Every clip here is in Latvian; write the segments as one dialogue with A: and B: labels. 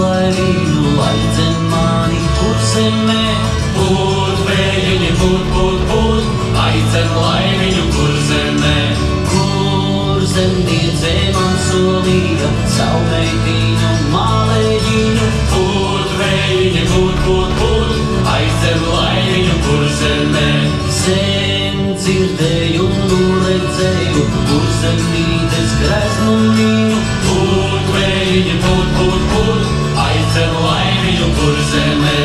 A: lai viņu aizdzen mani Kurzemē.
B: Pūt, vējiņi, pūt, pūt, pūt, aizdzen lai viņu Kurzemē.
A: Kurzemniece man solīja savu meitiņu mālēģiņu.
B: Pūt, vējiņi, pūt, pūt, pūt, aizdzen lai viņu Kurzemē.
A: Sen dzirdēju un redzēju Kurzemnītes greznu mīnu.
B: Pūt, vējiņi, pūt, pūt, pūt, aizdzen lai viņu Kurzemē.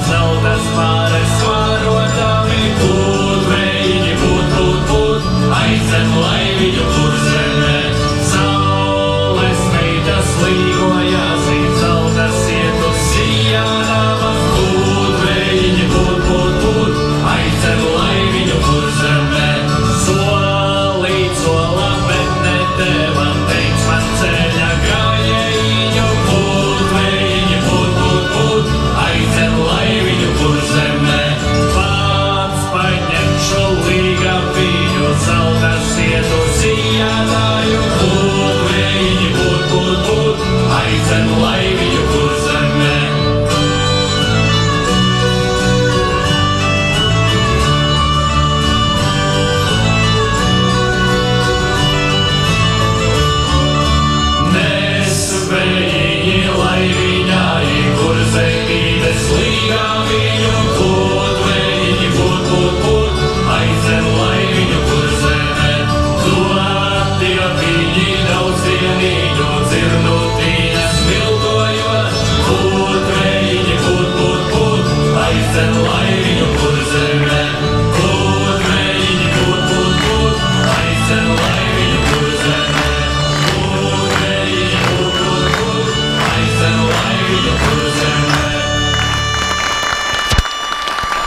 B: Zeltas pāres svarotami, pūt, vējiņi, pūt, pūt, pūt, aizdzen lai viņu Kurzemē. Saules meitas līgojās, zeltas iet uz Sijānavas. Pūt, vējiņi, pūt, pūt, pūt, aizdzen lai viņu Kurzemē. Solīt sola, bet nedeva, teiks man ceļa gājējiņu. Pūt, vējiņi, pūt, pūt, pūt, aizdzen lai viņu Kurzemē. Pats paņemšu līga viņu, zeltas iet uz Sijānāju. Pūt, vējiņi, pūt, pūt, pūt, aizdzen lai viņu Kurzemē.